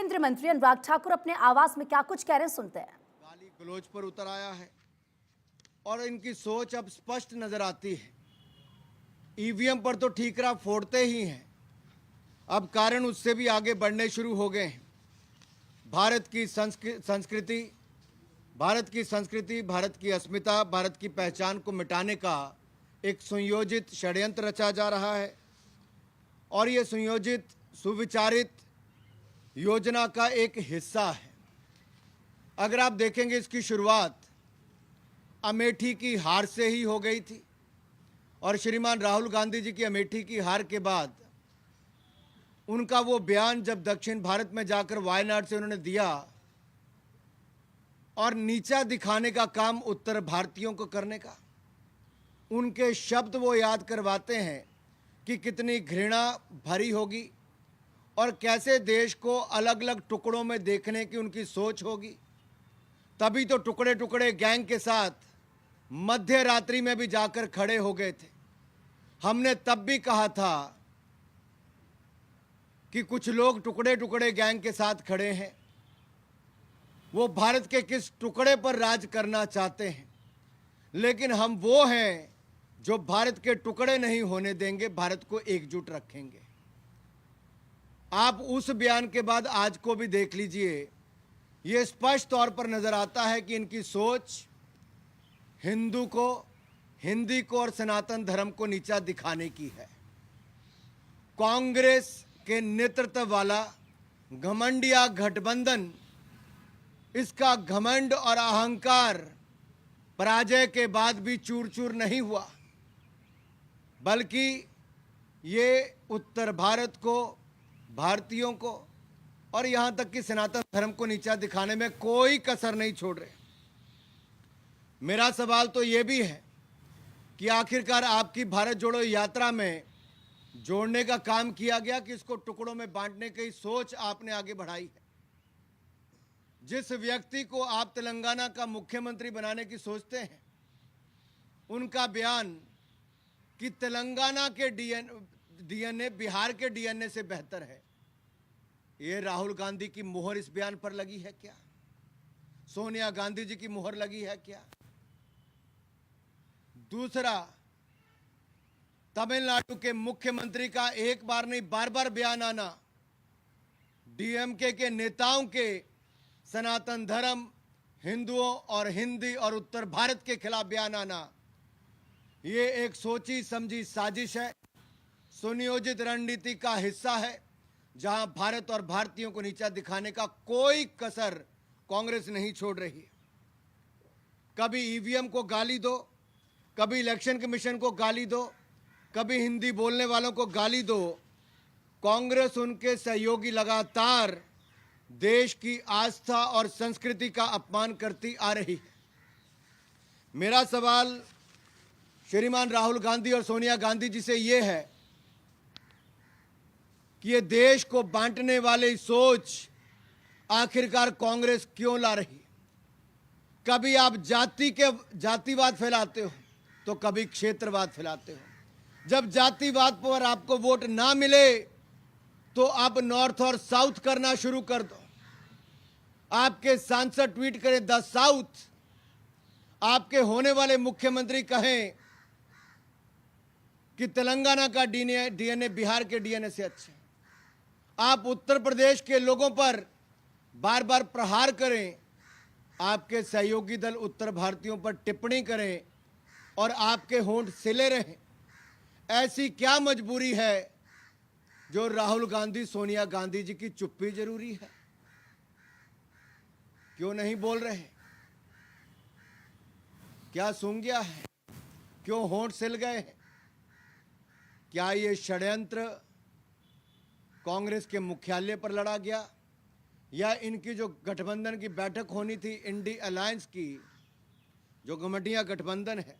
केंद्रीय मंत्री अनुराग ठाकुर अपने आवास में क्या कुछ कह रहे हैं, सुनते हैं। गाली गलौज पर उतर आया है और इनकी सोच अब स्पष्ट नजर आती है। ईवीएम पर तो ठीकरा फोड़ते ही हैं, अब कारण उससे भी आगे बढ़ने शुरू हो गए हैं। भारत की संस्कृति, भारत की अस्मिता, भारत की पहचान को मिटाने का एक सुनियोजित षड्यंत्र रचा जा रहा है और ये सुनियोजित सुविचारित योजना का एक हिस्सा है। अगर आप देखेंगे, इसकी शुरुआत अमेठी की हार से ही हो गई थी और श्रीमान राहुल गांधी जी की अमेठी की हार के बाद उनका वो बयान जब दक्षिण भारत में जाकर वायनाड से उन्होंने दिया और नीचा दिखाने का काम उत्तर भारतीयों को करने का, उनके शब्द वो याद करवाते हैं कि कितनी घृणा भरी होगी और कैसे देश को अलग अलग टुकड़ों में देखने की उनकी सोच होगी। तभी तो टुकड़े टुकड़े गैंग के साथ मध्य रात्रि में भी जाकर खड़े हो गए थे। हमने तब भी कहा था कि कुछ लोग टुकड़े टुकड़े गैंग के साथ खड़े हैं, वो भारत के किस टुकड़े पर राज करना चाहते हैं, लेकिन हम वो हैं जो भारत के टुकड़े नहीं होने देंगे, भारत को एकजुट रखेंगे। आप उस बयान के बाद आज को भी देख लीजिए, ये स्पष्ट तौर पर नजर आता है कि इनकी सोच हिंदू को, हिंदी को और सनातन धर्म को नीचा दिखाने की है। कांग्रेस के नेतृत्व वाला घमंडिया गठबंधन, इसका घमंड और अहंकार पराजय के बाद भी चूर चूर नहीं हुआ, बल्कि ये उत्तर भारत को, भारतीयों को और यहाँ तक कि सनातन धर्म को नीचा दिखाने में कोई कसर नहीं छोड़ रहे। मेरा सवाल तो ये भी है कि आखिरकार आपकी भारत जोड़ो यात्रा में जोड़ने का काम किया गया कि इसको टुकड़ों में बांटने की सोच आपने आगे बढ़ाई है। जिस व्यक्ति को आप तेलंगाना का मुख्यमंत्री बनाने की सोचते हैं, उनका बयान कि तेलंगाना के डीएनए बिहार के डीएनए से बेहतर है, ये राहुल गांधी की मुहर इस बयान पर लगी है क्या? सोनिया गांधी जी की मुहर लगी है क्या? दूसरा, तमिलनाडु के मुख्यमंत्री का एक बार नहीं बार बार बयान आना, डीएमके के नेताओं के सनातन धर्म, हिंदुओं और हिंदी और उत्तर भारत के खिलाफ बयान आना, ये एक सोची समझी साजिश है, सुनियोजित रणनीति का हिस्सा है, जहां भारत और भारतीयों को नीचा दिखाने का कोई कसर कांग्रेस नहीं छोड़ रही है। कभी ईवीएम को गाली दो, कभी इलेक्शन कमीशन को गाली दो, कभी हिंदी बोलने वालों को गाली दो। कांग्रेस, उनके सहयोगी लगातार देश की आस्था और संस्कृति का अपमान करती आ रही है। मेरा सवाल श्रीमान राहुल गांधी और सोनिया गांधी जी से ये है कि ये देश को बांटने वाली सोच आखिरकार कांग्रेस क्यों ला रही है? कभी आप जातिवाद फैलाते हो तो कभी क्षेत्रवाद फैलाते हो। जब जातिवाद पर आपको वोट ना मिले तो आप नॉर्थ और साउथ करना शुरू कर दो। आपके सांसद ट्वीट करें द साउथ, आपके होने वाले मुख्यमंत्री कहें कि तेलंगाना का डीएनए बिहार के डीएनए से अच्छा है। आप उत्तर प्रदेश के लोगों पर बार बार प्रहार करें, आपके सहयोगी दल उत्तर भारतीयों पर टिप्पणी करें और आपके होंठ सिले रहें। ऐसी क्या मजबूरी है जो राहुल गांधी, सोनिया गांधी जी की चुप्पी जरूरी है? क्यों नहीं बोल रहे? क्या सूंघ गया है? क्यों होंठ सिल गए हैं? क्या ये षड्यंत्र कांग्रेस के मुख्यालय पर लड़ा गया, या इनकी जो गठबंधन की बैठक होनी थी इंडी अलायंस की, जो घमंडिया गठबंधन है,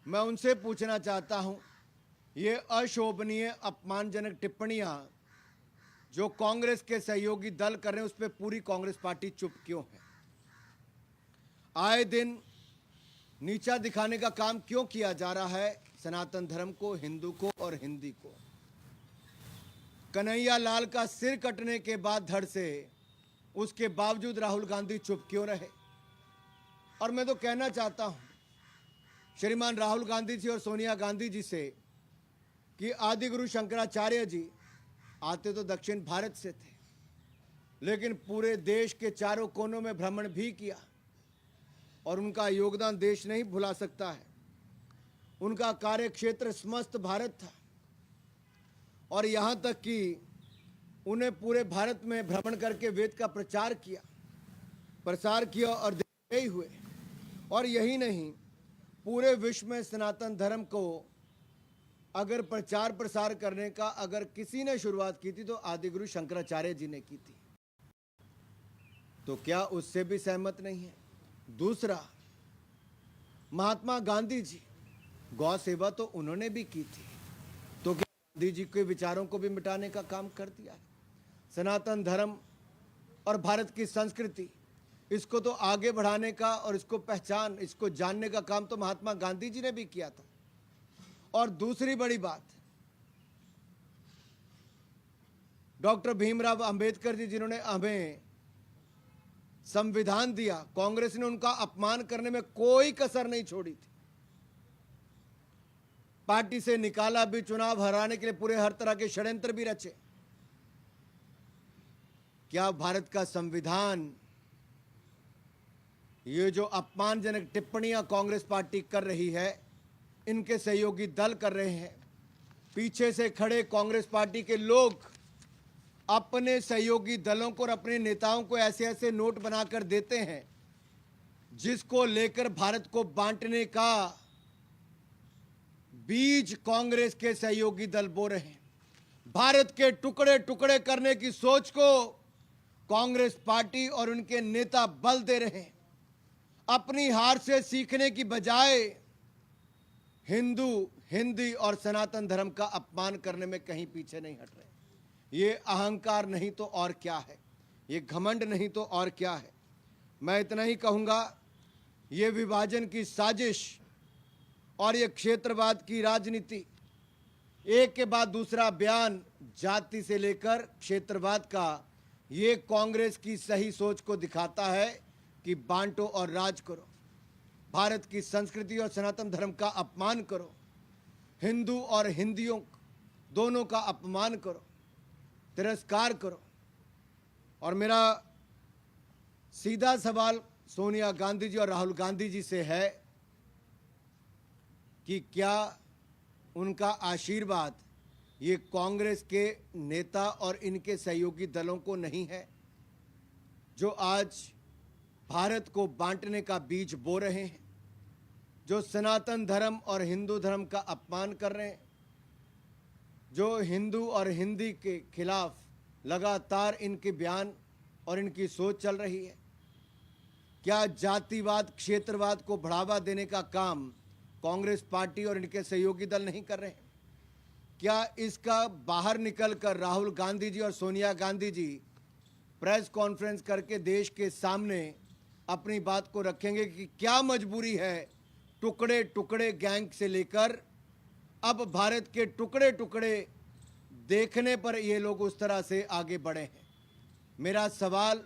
मैं उनसे पूछना चाहता हूं, ये अशोभनीय अपमानजनक टिप्पणियां जो कांग्रेस के सहयोगी दल कर रहे हैं, उस पर पूरी कांग्रेस पार्टी चुप क्यों है? आए दिन नीचा दिखाने का काम क्यों किया जा रहा है सनातन धर्म को, हिंदू को और हिंदी को? कन्हैया लाल का सिर कटने के बाद धड़ से, उसके बावजूद राहुल गांधी चुप क्यों रहे? और मैं तो कहना चाहता हूं श्रीमान राहुल गांधी जी और सोनिया गांधी जी से कि आदि गुरु शंकराचार्य जी आते तो दक्षिण भारत से थे, लेकिन पूरे देश के चारों कोनों में भ्रमण भी किया और उनका योगदान देश नहीं भुला सकता है। उनका कार्यक्षेत्र समस्त भारत था और यहाँ तक कि उन्हें पूरे भारत में भ्रमण करके वेद का प्रसार किया और देश हुए। और यही नहीं, पूरे विश्व में सनातन धर्म को अगर प्रचार प्रसार करने का अगर किसी ने शुरुआत की थी तो आदिगुरु शंकराचार्य जी ने की थी। तो क्या उससे भी सहमत नहीं है? दूसरा, महात्मा गांधी जी, गौ सेवा तो उन्होंने भी की थी, तो क्या गांधी जी के विचारों को भी मिटाने का काम कर दिया है? सनातन धर्म और भारत की संस्कृति, इसको तो आगे बढ़ाने का और इसको जानने का काम तो महात्मा गांधी जी ने भी किया था। और दूसरी बड़ी बात, डॉक्टर भीमराव अंबेडकर जी जिन्होंने हमें संविधान दिया, कांग्रेस ने उनका अपमान करने में कोई कसर नहीं छोड़ी थी। पार्टी से निकाला भी, चुनाव हराने के लिए पूरे हर तरह के षड्यंत्र भी रचे। क्या भारत का संविधान, ये जो अपमानजनक टिप्पणियां कांग्रेस पार्टी कर रही है, इनके सहयोगी दल कर रहे हैं, पीछे से खड़े कांग्रेस पार्टी के लोग अपने सहयोगी दलों को और अपने नेताओं को ऐसे ऐसे नोट बनाकर देते हैं जिसको लेकर भारत को बांटने का बीज कांग्रेस के सहयोगी दल बो रहे हैं। भारत के टुकड़े टुकड़े करने की सोच को कांग्रेस पार्टी और उनके नेता बल दे रहे हैं। अपनी हार से सीखने की बजाय हिंदी और सनातन धर्म का अपमान करने में कहीं पीछे नहीं हट रहे। ये अहंकार नहीं तो और क्या है, ये घमंड नहीं तो और क्या है। मैं इतना ही कहूँगा, ये विभाजन की साजिश और ये क्षेत्रवाद की राजनीति, एक के बाद दूसरा बयान जाति से लेकर क्षेत्रवाद का, ये कांग्रेस की सही सोच को दिखाता है कि बांटो और राज करो, भारत की संस्कृति और सनातन धर्म का अपमान करो, हिंदू और हिंदियों दोनों का अपमान करो, तिरस्कार करो। और मेरा सीधा सवाल सोनिया गांधी जी और राहुल गांधी जी से है कि क्या उनका आशीर्वाद ये कांग्रेस के नेता और इनके सहयोगी दलों को नहीं है, जो आज भारत को बांटने का बीज बो रहे हैं, जो सनातन धर्म और हिंदू धर्म का अपमान कर रहे हैं, जो हिंदू और हिंदी के खिलाफ लगातार इनके बयान और इनकी सोच चल रही है? क्या जातिवाद, क्षेत्रवाद को बढ़ावा देने का काम कांग्रेस पार्टी और इनके सहयोगी दल नहीं कर रहे हैं? क्या इसका बाहर निकलकर राहुल गांधी जी और सोनिया गांधी जी प्रेस कॉन्फ्रेंस करके देश के सामने अपनी बात को रखेंगे कि क्या मजबूरी है टुकड़े टुकड़े गैंग से लेकर अब भारत के टुकड़े टुकड़े देखने पर ये लोग उस तरह से आगे बढ़े हैं? मेरा सवाल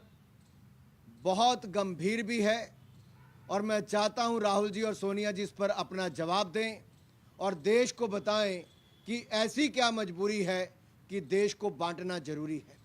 बहुत गंभीर भी है और मैं चाहता हूं राहुल जी और सोनिया जी इस पर अपना जवाब दें और देश को बताएं कि ऐसी क्या मजबूरी है कि देश को बांटना जरूरी है,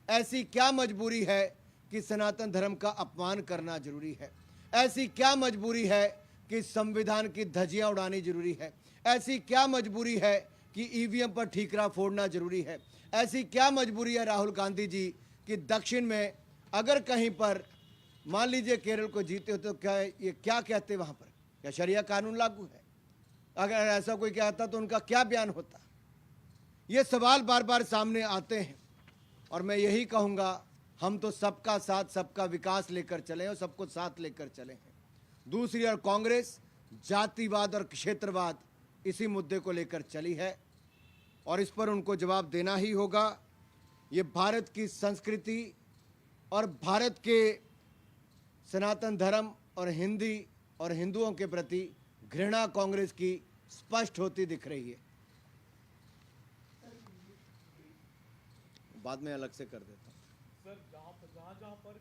ऐसी क्या मजबूरी है कि सनातन धर्म का अपमान करना जरूरी है, ऐसी क्या मजबूरी है कि संविधान की धज्जियां उड़ानी जरूरी है, ऐसी क्या मजबूरी है कि ईवीएम पर ठीकरा फोड़ना जरूरी है, ऐसी क्या मजबूरी है राहुल गांधी जी कि दक्षिण में अगर कहीं पर मान लीजिए केरल को जीते हो तो क्या कहते वहां पर? क्या शरिया कानून लागू है? अगर ऐसा कोई कहता तो उनका क्या बयान होता? ये सवाल बार बार सामने आते हैं और मैं यही कहूँगा, हम तो सबका साथ सबका विकास लेकर चले और सबको साथ लेकर चले हैं। दूसरी ओर कांग्रेस जातिवाद और क्षेत्रवाद इसी मुद्दे को लेकर चली है और इस पर उनको जवाब देना ही होगा। ये भारत की संस्कृति और भारत के सनातन धर्म और हिंदी और हिंदुओं के प्रति घृणा कांग्रेस की स्पष्ट होती दिख रही है। बाद में अलग से कर देता हूँ। सर जहाँ पर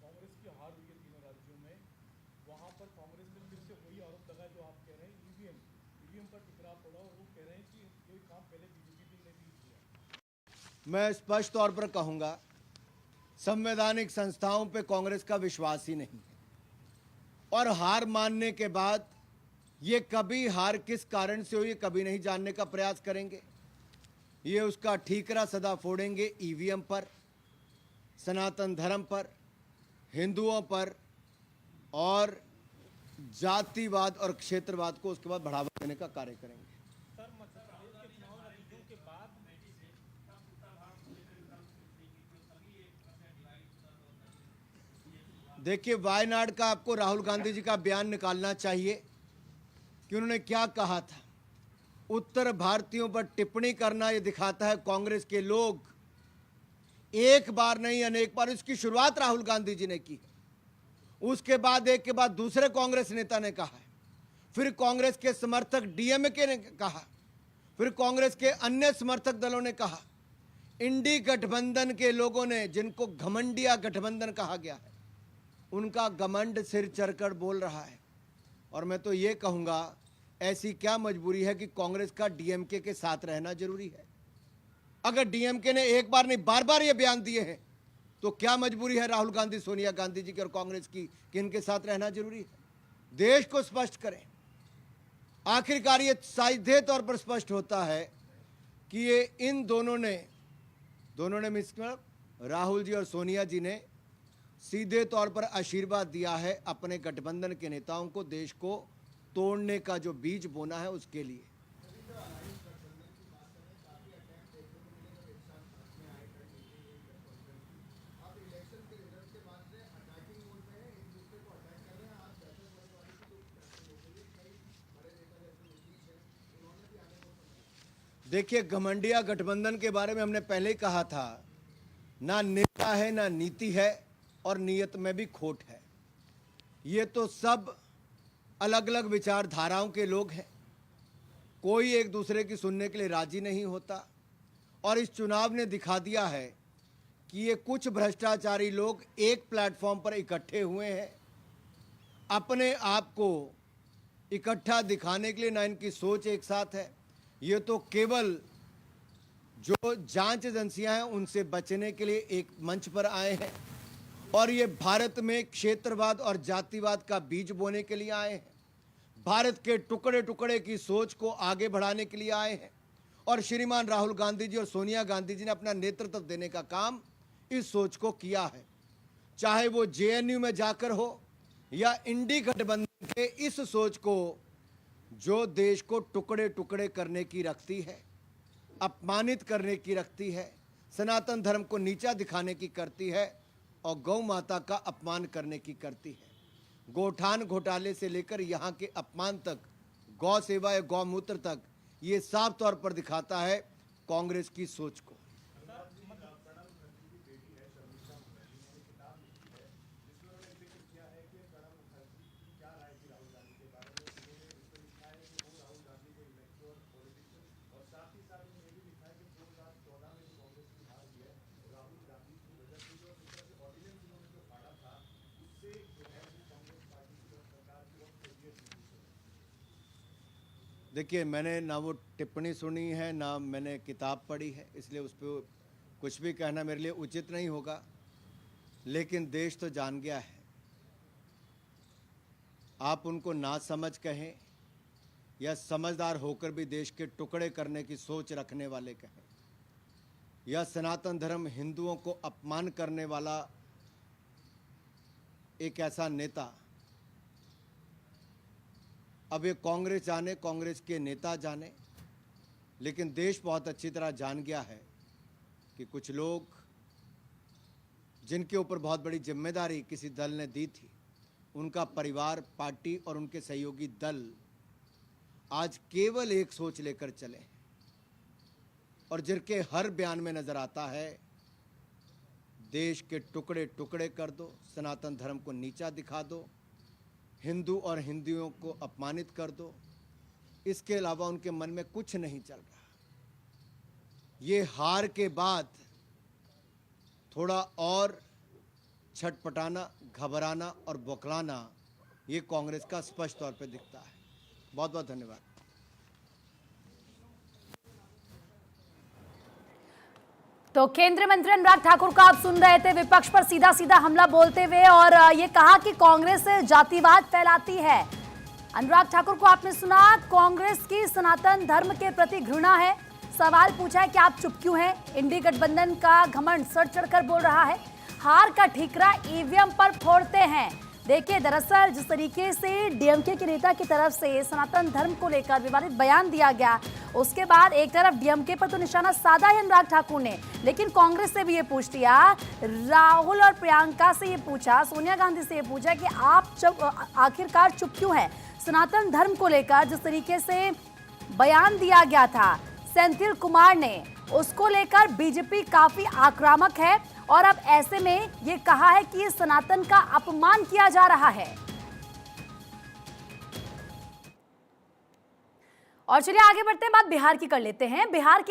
कांग्रेस की हार हुई है तीनों राज्यों में, वहाँ पर कांग्रेस ने फिर से वही आरोप लगाया जो आप कह रहे हैं, ईवीएम पर टकराव पड़ा, और वो कह रहे हैं कि ये काम पहले बीजेपी ने भी किया। मैं स्पष्ट तौर पर कहूंगा, संवैधानिक संस्थाओं पे कांग्रेस का विश्वास ही नहीं है, और हार मानने के बाद ये कभी हार किस कारण से हुई कभी नहीं जानने का प्रयास करेंगे। ये उसका ठीकरा सदा फोड़ेंगे ईवीएम पर, सनातन धर्म पर, हिंदुओं पर, और जातिवाद और क्षेत्रवाद को उसके बाद बढ़ावा देने का कार्य करेंगे। सर मध्य प्रदेश के चुनाव नतीजों के बाद देखिए, वायनाड का आपको राहुल गांधी जी का बयान निकालना चाहिए कि उन्होंने क्या कहा था। उत्तर भारतीयों पर टिप्पणी करना ये दिखाता है कांग्रेस के लोग एक बार नहीं अनेक बार, इसकी शुरुआत राहुल गांधी जी ने की, उसके बाद एक के बाद दूसरे कांग्रेस नेता ने कहा है, फिर कांग्रेस के समर्थक डीएमके ने कहा, फिर कांग्रेस के अन्य समर्थक दलों ने कहा, इंडी गठबंधन के लोगों ने, जिनको घमंडिया गठबंधन कहा गया है, उनका घमंड सिर चढ़कर बोल रहा है। और मैं तो ये कहूँगा, ऐसी क्या मजबूरी है कि कांग्रेस का डीएमके के साथ रहना जरूरी है? अगर डीएमके ने एक बार नहीं बार बार ये बयान दिए हैं, तो क्या मजबूरी है राहुल गांधी, सोनिया गांधी जी की और कांग्रेस की कि इनके साथ रहना जरूरी है? देश को स्पष्ट करें। आखिरकार ये सीधे तौर पर स्पष्ट होता है कि ये इन दोनों ने मिस्टर राहुल जी और सोनिया जी ने सीधे तौर पर आशीर्वाद दिया है अपने गठबंधन के नेताओं को, देश को तोड़ने का जो बीज बोना है उसके लिए। देखिए, घमंडिया गठबंधन के बारे में हमने पहले ही कहा था, ना नेता है, ना नीति है, और नीयत में भी खोट है। ये तो सब अलग अलग विचारधाराओं के लोग हैं, कोई एक दूसरे की सुनने के लिए राजी नहीं होता। और इस चुनाव ने दिखा दिया है कि ये कुछ भ्रष्टाचारी लोग एक प्लेटफॉर्म पर इकट्ठे हुए हैं, अपने आप को इकट्ठा दिखाने के लिए। ना इनकी सोच एक साथ है, ये तो केवल जो जांच एजेंसियां हैं उनसे बचने के लिए एक मंच पर आए हैं, और ये भारत में क्षेत्रवाद और जातिवाद का बीज बोने के लिए आए हैं, भारत के टुकड़े टुकड़े की सोच को आगे बढ़ाने के लिए आए हैं। और श्रीमान राहुल गांधी जी और सोनिया गांधी जी ने अपना नेतृत्व देने का काम इस सोच को किया है, चाहे वो जेएनयू में जाकर हो या इंडी गठबंधन के इस सोच को, जो देश को टुकड़े टुकड़े करने की रखती है, अपमानित करने की रखती है, सनातन धर्म को नीचा दिखाने की करती है, और गौ माता का अपमान करने की करती है। गोठान घोटाले से लेकर यहाँ के अपमान तक, गौ सेवा या गौमूत्र तक, ये साफ तौर पर दिखाता है कांग्रेस की सोच को। देखिए, मैंने ना वो टिप्पणी सुनी है, ना मैंने किताब पढ़ी है, इसलिए उस पर कुछ भी कहना मेरे लिए उचित नहीं होगा। लेकिन देश तो जान गया है, आप उनको ना समझ कहें या समझदार होकर भी देश के टुकड़े करने की सोच रखने वाले कहें, या सनातन धर्म हिंदुओं को अपमान करने वाला एक ऐसा नेता, अब ये कांग्रेस जाने, कांग्रेस के नेता जाने, लेकिन देश बहुत अच्छी तरह जान गया है कि कुछ लोग जिनके ऊपर बहुत बड़ी जिम्मेदारी किसी दल ने दी थी, उनका परिवार, पार्टी और उनके सहयोगी दल आज केवल एक सोच लेकर चले हैं, और जिनके हर बयान में नजर आता है, देश के टुकड़े टुकड़े कर दो, सनातन धर्म को नीचा दिखा दो, हिंदू और हिंदुओं को अपमानित कर दो। इसके अलावा उनके मन में कुछ नहीं चल रहा। ये हार के बाद थोड़ा और छटपटाना, घबराना और बौखलाना ये कांग्रेस का स्पष्ट तौर पे दिखता है। बहुत बहुत धन्यवाद। तो केंद्रीय मंत्री अनुराग ठाकुर का आप सुन रहे थे विपक्ष पर सीधा सीधा हमला बोलते हुए, और ये कहा कि कांग्रेस जातिवाद फैलाती है। अनुराग ठाकुर को आपने सुना, कांग्रेस की सनातन धर्म के प्रति घृणा है। सवाल पूछा है कि आप चुप क्यों हैं? इंडी गठबंधन का घमंड सर चढ़कर बोल रहा है। हार का ठीकरा ईवीएम पर फोड़ते हैं। देखिए, दरअसल जिस तरीके से डीएमके के नेता की तरफ से सनातन धर्म को लेकर विवादित बयान दिया गया, उसके बाद एक तरफ डीएमके पर तो निशाना साधा है अनुराग ठाकुर ने, लेकिन कांग्रेस से भी ये पूछ लिया, राहुल और प्रियंका से ये पूछा, सोनिया गांधी से ये पूछा कि आप आखिरकार चुप क्यों हैं? सनातन धर्म को लेकर जिस तरीके से बयान दिया गया था सेंथिल कुमार ने, उसको लेकर बीजेपी काफी आक्रामक है, और अब ऐसे में ये कहा है कि ये सनातन का अपमान किया जा रहा है। और चलिए आगे बढ़ते हैं, बात बिहार की कर लेते हैं। बिहार के